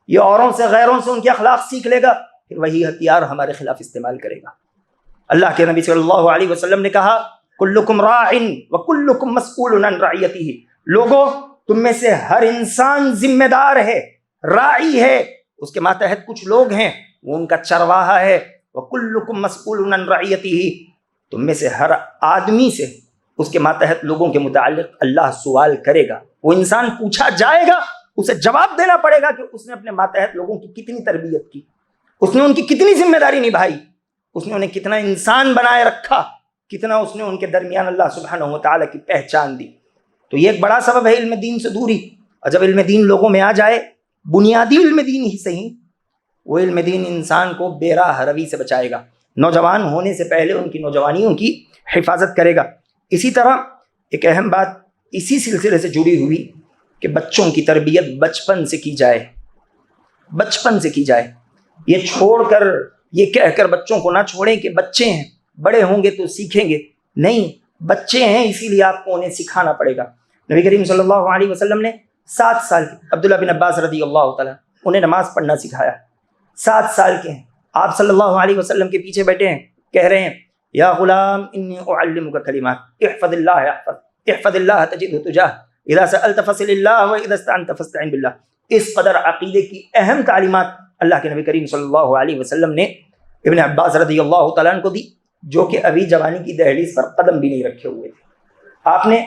[SPEAKER 2] یہ اوروں سے غیروں سے ان کے اخلاق سیکھ لے گا، پھر وہی ہتھیار ہمارے خلاف استعمال کرے گا۔ اللہ کے نبی صلی اللہ علیہ وسلم نے کہا کلکم راع وکلکم مسئول عن رعیتہ، لوگوں تم میں سے ہر انسان ذمہ دار ہے، راعی ہے، اس کے ماتحت کچھ لوگ ہیں، وہ ان کا چرواہا ہے۔ وکلکم مسئول عن رعیتہ، تم میں سے ہر آدمی سے اس کے ماتحت لوگوں کے متعلق اللہ سوال کرے گا۔ وہ انسان پوچھا جائے گا، اسے جواب دینا پڑے گا کہ اس نے اپنے ماتحت لوگوں کی کتنی تربیت کی، اس نے ان کی کتنی ذمہ داری نبھائی، اس نے انہیں کتنا انسان بنائے رکھا، کتنا اس نے ان کے درمیان اللہ سبحانہ و تعالیٰ کی پہچان دی۔ تو یہ ایک بڑا سبب ہے علم دین سے دوری۔ اور جب علم دین لوگوں میں آ جائے، بنیادی علم دین ہی صحیح، وہ علم دین انسان کو بے راہ روی سے بچائے گا، نوجوان ہونے سے پہلے ان کی نوجوانیوں کی حفاظت کرے گا۔ اسی طرح ایک اہم بات اسی سلسلے سے جڑی ہوئی کہ بچوں کی تربیت بچپن سے کی جائے، بچپن سے کی جائے۔ یہ چھوڑ کر، یہ کہہ کر بچوں کو نہ چھوڑیں کہ بچے ہیں، بڑے ہوں گے تو سیکھیں گے، نہیں، بچے ہیں اسی لیے آپ کو انہیں سکھانا پڑے گا۔ نبی کریم صلی اللہ علیہ وسلم نے 7 سال کے عبداللہ بن عباس رضی اللہ تعالیٰ انہیں نماز پڑھنا سکھایا۔ 7 سال کے ہیں، آپ صلی اللہ علیہ وسلم کے پیچھے بیٹھے ہیں، کہہ رہے ہیں یا غلام انی اعلمک کلمات احفظ اللہ تجدہ تجاہ اذا سألت فاسأل اللہ واذا استعنت فاستعن باللہ۔ اس قدر عقیدے کی اہم تعلیمات اللہ کے نبی کریم صلی اللہ علیہ وسلم نے ابن عباس رضی اللہ تعالیٰ عنہ کو دی، جو کہ ابھی جوانی کی دہلیز پر قدم بھی نہیں رکھے ہوئے تھے۔ آپ نے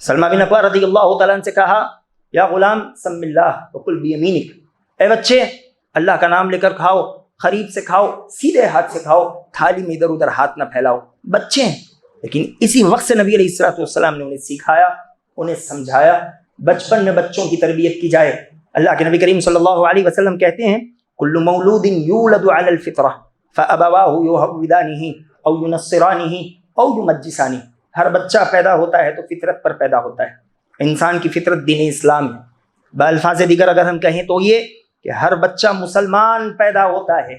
[SPEAKER 2] سلمہ بن اکوع رضی اللہ تعالیٰ عنہ سے کہا یا غلام سم اللہ وکل بیمینک، اے بچے اللہ کا نام لے کر کھاؤ، قریب سے کھاؤ، سیدھے ہاتھ سے کھاؤ، تھالی میں ادھر ادھر ہاتھ نہ پھیلاؤ۔ بچے ہیں، لیکن اسی وقت سے نبی علیہ السلام نے انہیں سکھایا، انہیں سمجھایا۔ بچپن میں بچوں کی تربیت کی جائے۔ اللہ کے نبی کریم صلی اللہ علیہ وسلم کہتے ہیں کل مولود یولد علی الفطرہ فابواہ یہودانہ او ینصرانہ او یمجسانہ، ہر بچہ پیدا ہوتا ہے تو فطرت پر پیدا ہوتا ہے۔ انسان کی فطرت دین اسلام ہے۔ بالفاظ دیگر اگر ہم کہیں تو یہ کہ ہر بچہ مسلمان پیدا ہوتا ہے،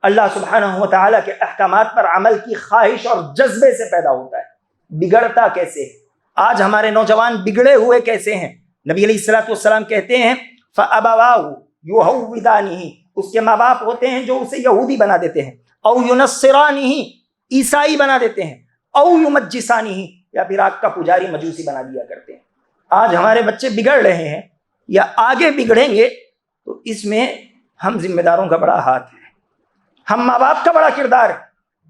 [SPEAKER 2] اللہ سبحانہ و تعالیٰ کے احکامات پر عمل کی خواہش اور جذبے سے پیدا ہوتا ہے۔ بگڑتا کیسے؟ آج ہمارے نوجوان بگڑے ہوئے کیسے ہیں؟ نبی علیہ السلام کہتے ہیں فَأَبَوَاهُ يُهَوِّدَانِهِ، اس کے ماں باپ ہوتے ہیں جو اسے یہودی بنا دیتے ہیں، او يُنَصِّرَانِهِ، عیسائی بنا دیتے ہیں، او يُمَجِّسَانِهِ، یا پھر آگ کا پجاری مجوسی بنا دیا کرتے ہیں۔ آج ہمارے بچے بگڑ رہے ہیں یا آگے بگڑیں گے تو اس میں ہم ذمہ داروں کا بڑا ہاتھ ہے، ہم ماں باپ کا بڑا کردار ہے۔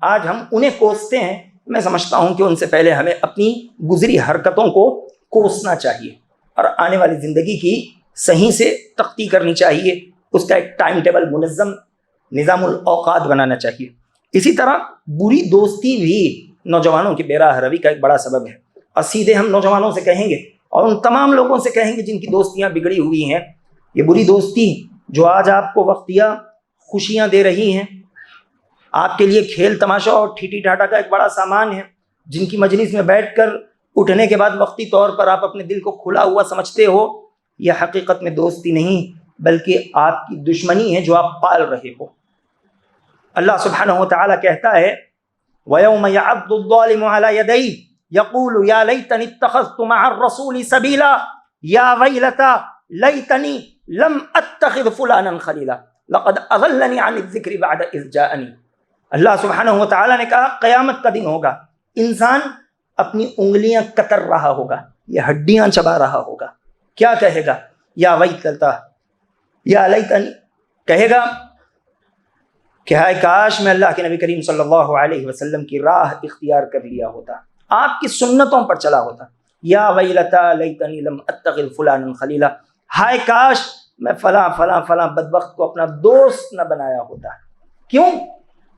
[SPEAKER 2] آج ہم انہیں کوستے ہیں، میں سمجھتا ہوں کہ ان سے پہلے ہمیں اپنی گزری حرکتوں کو کوسنا چاہیے اور آنے والی زندگی کی صحیح سے تخطی کرنی چاہیے، اس کا ایک ٹائم ٹیبل منظم نظام الاوقات بنانا چاہیے۔ اسی طرح بری دوستی بھی نوجوانوں کی بے راہ روی کا ایک بڑا سبب ہے، اور سیدھے ہم نوجوانوں سے کہیں گے اور ان تمام لوگوں سے کہیں گے جن کی دوستیاں بگڑی ہوئی ہیں، یہ بری دوستی جو آج آپ کو وقتیہ خوشیاں دے رہی ہیں، آپ کے لیے کھیل تماشا اور ٹھیٹی ٹھاٹا کا ایک بڑا سامان ہے، جن کی مجلس میں بیٹھ کر اٹھنے کے بعد وقتی طور پر آپ اپنے دل کو کھلا ہوا سمجھتے ہو، یہ حقیقت میں دوستی نہیں بلکہ آپ کی دشمنی ہے جو آپ پال رہے ہو۔ اللہ سبحانہ و تعالیٰ کہتا ہے وَيَوْمَ يَعَضُّ الظَّالِمُ عَلَى يَدَيْهِ يَقُولُ يَا لَيْتَنِي اتَّخَذْتُ مَعَ الرَّسُولِ سَبِيلًا يَا وَيْلَتَى لَيْتَنِي لَمْ أَتَّخِذْ فُلَانًا خَلِيلًا لَقَدْ أَضَلَّنِي عَنِ الذِّكْرِ بَعْدَ إِذْ جَاءَنِي۔ اللہ سبحانہ و تعالیٰ نے کہا قیامت کا دن ہوگا، انسان اپنی انگلیاں کتر رہا ہوگا، یہ ہڈیاں چبا رہا ہوگا، کیا کہے گا؟ یا ویلتا یا لیتنی، کہے گا کہ ہائے کاش میں اللہ کے نبی کریم صلی اللہ علیہ وسلم کی راہ اختیار کر لیا ہوتا، آپ کی سنتوں پر چلا ہوتا۔ یا ویلتا لیتنی لم اتخذ فلانا خلیلا، ہائے کاش میں فلاں فلاں فلاں بدبخت کو اپنا دوست نہ بنایا ہوتا۔ کیوں؟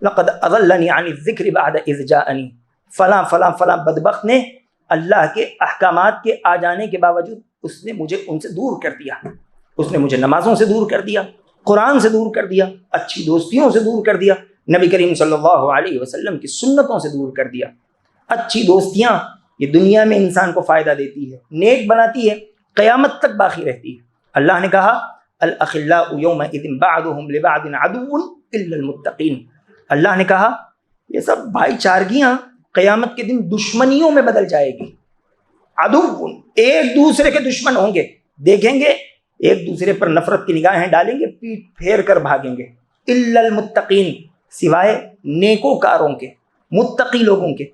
[SPEAKER 2] لقد اضلنی عن الذکر بعد اذ جاءنی، فلاں فلاں فلاں بدبخت نے اللہ کے احکامات کے آ جانے کے باوجود اس نے مجھے ان سے دور کر دیا، اس نے مجھے نمازوں سے دور کر دیا، قرآن سے دور کر دیا، اچھی دوستیوں سے دور کر دیا، نبی کریم صلی اللہ علیہ وسلم کی سنتوں سے دور کر دیا۔ اچھی دوستیاں یہ دنیا میں انسان کو فائدہ دیتی ہے، نیک بناتی ہے، قیامت تک باقی رہتی ہے۔ اللہ نے کہا الاخلاء یومئذ بعضهم لبعض عدو الا المتقین، اللہ نے کہا یہ سب بھائی چارگیاں قیامت کے دن دشمنیوں میں بدل جائے گی۔ عدو، ایک دوسرے کے دشمن ہوں گے، دیکھیں گے ایک دوسرے پر نفرت کی نگاہیں ڈالیں گے، پیٹ پھیر کر بھاگیں گے۔ الا المتقین، سوائے نیکوکاروں کے، متقی لوگوں کے۔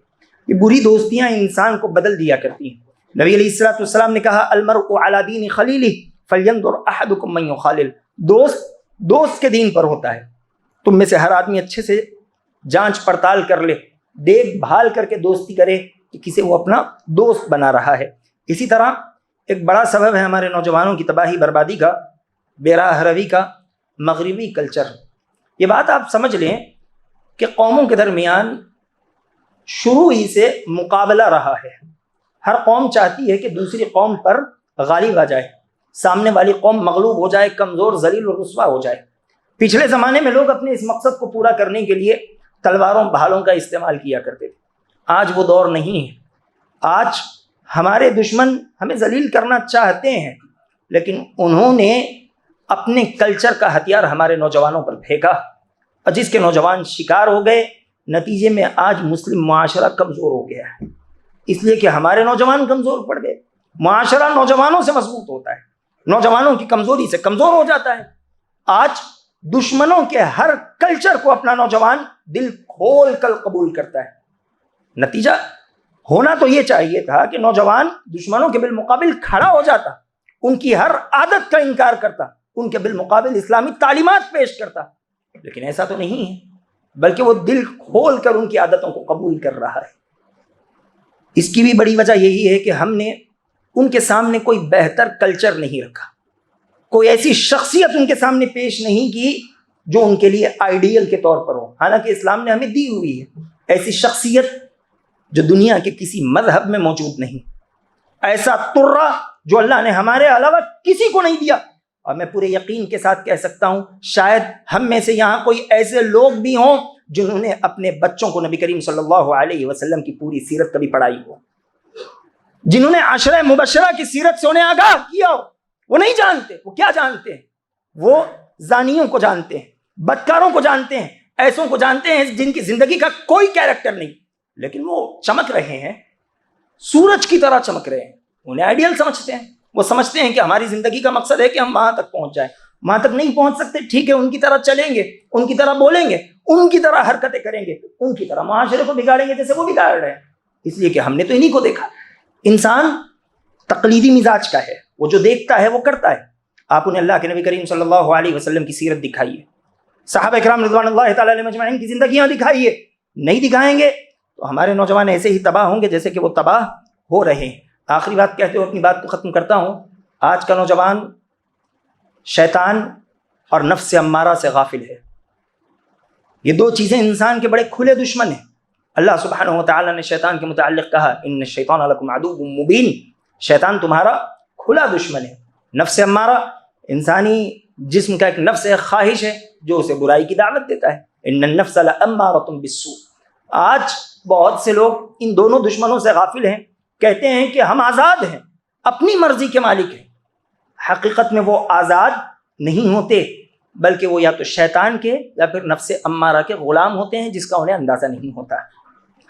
[SPEAKER 2] یہ بری دوستیاں انسان کو بدل دیا کرتی ہیں۔ نبی علیہ الصلوۃ والسلام نے کہا المرء علی دین خلیلہ فلینظر احدکم من یخالل، دوست کے دین پر ہوتا ہے۔ تم میں سے ہر آدمی اچھے سے جانچ پڑتال کر لے، دیکھ بھال کر کے دوستی کرے کہ کسے وہ اپنا دوست بنا رہا ہے۔ اسی طرح ایک بڑا سبب ہے ہمارے نوجوانوں کی تباہی بربادی کا، بے راہ روی کا، مغربی کلچر۔ یہ بات آپ سمجھ لیں کہ قوموں کے درمیان شروع ہی سے مقابلہ رہا ہے۔ ہر قوم چاہتی ہے کہ دوسری قوم پر غالب آ جائے، سامنے والی قوم مغلوب ہو جائے، کمزور، ذلیل اور رسوا ہو جائے۔ پچھلے زمانے میں لوگ اپنے اس مقصد کو پورا کرنے کے لیے تلواروں بھالوں کا استعمال کیا کرتے تھے۔ آج وہ دور نہیں ہے۔ آج ہمارے دشمن ہمیں ذلیل کرنا چاہتے ہیں، لیکن انہوں نے اپنے کلچر کا ہتھیار ہمارے نوجوانوں پر پھینکا، اور جس کے نوجوان شکار ہو گئے، نتیجے میں آج مسلم معاشرہ کمزور ہو گیا ہے۔ اس لیے کہ ہمارے نوجوان کمزور پڑ گئے۔ معاشرہ نوجوانوں سے مضبوط ہوتا ہے، نوجوانوں کی کمزوری سے کمزور ہو جاتا ہے۔ آج دشمنوں کے ہر کلچر کو اپنا نوجوان دل کھول کر قبول کرتا ہے۔ نتیجہ ہونا تو یہ چاہیے تھا کہ نوجوان دشمنوں کے بالمقابل کھڑا ہو جاتا، ان کی ہر عادت کا انکار کرتا، ان کے بالمقابل اسلامی تعلیمات پیش کرتا، لیکن ایسا تو نہیں ہے، بلکہ وہ دل کھول کر ان کی عادتوں کو قبول کر رہا ہے۔ اس کی بھی بڑی وجہ یہی ہے کہ ہم نے ان کے سامنے کوئی بہتر کلچر نہیں رکھا، کوئی ایسی شخصیت ان کے سامنے پیش نہیں کی جو ان کے لیے آئیڈیل کے طور پر ہو۔ حالانکہ اسلام نے ہمیں دی ہوئی ہے ایسی شخصیت جو دنیا کے کسی مذہب میں موجود نہیں، ایسا ترہ جو اللہ نے ہمارے علاوہ کسی کو نہیں دیا۔ اور میں پورے یقین کے ساتھ کہہ سکتا ہوں شاید ہم میں سے یہاں کوئی ایسے لوگ بھی ہوں جنہوں نے اپنے بچوں کو نبی کریم صلی اللہ علیہ وسلم کی پوری سیرت کبھی پڑھائی ہو، جنہوں نے عشرہ مبشرہ کی سیرت سے انہیں آگاہ کیا ہو۔ وہ نہیں جانتے، وہ کیا جانتے ہیں؟ وہ زانیوں کو جانتے ہیں، بدکاروں کو جانتے ہیں، ایسوں کو جانتے ہیں جن کی زندگی کا کوئی کیریکٹر نہیں، لیکن وہ چمک رہے ہیں، سورج کی طرح چمک رہے ہیں۔ انہیں آئیڈیل سمجھتے ہیں، وہ سمجھتے ہیں کہ ہماری زندگی کا مقصد ہے کہ ہم وہاں تک پہنچ جائیں۔ وہاں تک نہیں پہنچ سکتے، ٹھیک ہے، ان کی طرح چلیں گے، ان کی طرح بولیں گے، ان کی طرح حرکتیں کریں گے، ان کی طرح معاشرے کو بگاڑیں گے جیسے وہ بگاڑ رہے ہیں۔ اس لیے کہ ہم نے تو انہی کو دیکھا۔ انسان تقلیدی مزاج کا ہے، وہ جو دیکھتا ہے وہ کرتا ہے۔ آپ انہیں اللہ کے نبی کریم صلی اللہ علیہ وسلم کی سیرت دکھائیے، صحابہ کرام رضوان اللہ تعالی علیہ مجمعین کی زندگیاں دکھائیے، نہیں دکھائیں گے تو ہمارے نوجوان ایسے ہی تباہ ہوں گے جیسے کہ وہ تباہ ہو رہے ہیں۔ آخری بات کہتے ہوئے اپنی بات کو ختم کرتا ہوں۔ آج کا نوجوان شیطان اور نفس امارہ سے غافل ہے۔ یہ دو چیزیں انسان کے بڑے کھلے دشمن ہیں۔ اللہ سبحانہ و تعالی نے شیطان کے متعلق کہا ان الشیطان لکم عدو مبین، شیطان تمہارا کھلا دشمن ہے۔ نفس امارہ انسانی جسم کا ایک نفس ہے، خواہش ہے جو اسے برائی کی دعوت دیتا ہے۔ ان النفس لامارۃ بالسوء۔ آج بہت سے لوگ ان دونوں دشمنوں سے غافل ہیں، کہتے ہیں کہ ہم آزاد ہیں، اپنی مرضی کے مالک ہیں۔ حقیقت میں وہ آزاد نہیں ہوتے، بلکہ وہ یا تو شیطان کے یا پھر نفس امارہ کے غلام ہوتے ہیں جس کا انہیں اندازہ نہیں ہوتا۔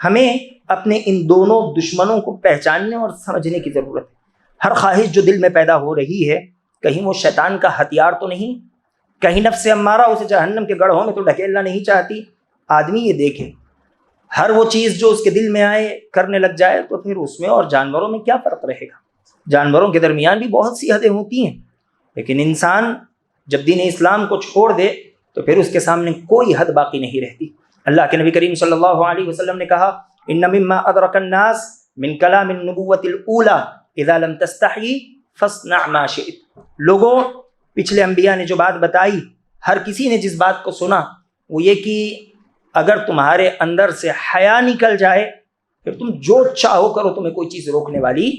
[SPEAKER 2] ہمیں اپنے ان دونوں دشمنوں کو پہچاننے اور سمجھنے کی ضرورت ہے۔ ہر خواہش جو دل میں پیدا ہو رہی ہے کہیں وہ شیطان کا ہتھیار تو نہیں، کہیں نفس امارہ اسے جہنم کے گڑھوں میں تو ڈھکیلنا نہیں چاہتی۔ آدمی یہ دیکھے ہر وہ چیز جو اس کے دل میں آئے کرنے لگ جائے تو پھر اس میں اور جانوروں میں کیا فرق رہے گا؟ جانوروں کے درمیان بھی بہت سی حدیں ہوتی ہیں، لیکن انسان جب دین اسلام کو چھوڑ دے تو پھر اس کے سامنے کوئی حد باقی نہیں رہتی۔ اللہ کے نبی کریم صلی اللہ علیہ وسلم نے کہا ان مما ادرک الناس من کلام النبوۃ الاولی اذا لم تستحی فاصنع ما شئت۔ لوگوں، پچھلے انبیاء نے جو بات بتائی، ہر کسی نے جس بات کو سنا وہ یہ کہ اگر تمہارے اندر سے حیا نکل جائے پھر تم جو چاہو کرو، تمہیں کوئی چیز روکنے والی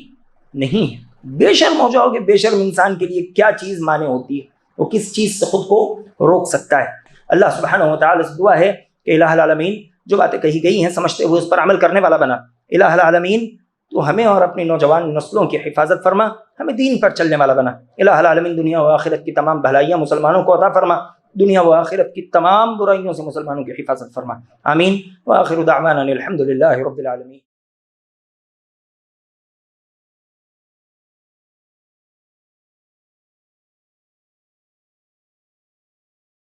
[SPEAKER 2] نہیں ہے۔ بے شرم ہو جاؤ گے، بے شرم انسان کے لیے کیا چیز مانے ہوتی ہے، وہ کس چیز سے خود کو روک سکتا ہے؟ اللہ سبحانہ و تعالیٰ سے دعا ہے کہ الہ العالمین جو باتیں کہی گئی ہیں سمجھتے ہوئے اس پر عمل کرنے والا بنا۔ الہ العالمین تو ہمیں اور اپنی نوجوان نسلوں کی حفاظت فرما، ہمیں دین پر چلنے والا بنا۔ الہ العالمین دنیا و آخرت کی تمام بھلائیاں مسلمانوں کو عطا فرما، دنیا و آخرت کی تمام برائیوں سے مسلمانوں کی حفاظت فرما، آمین۔ وآخر دعوانا الحمد للہ رب العالمین۔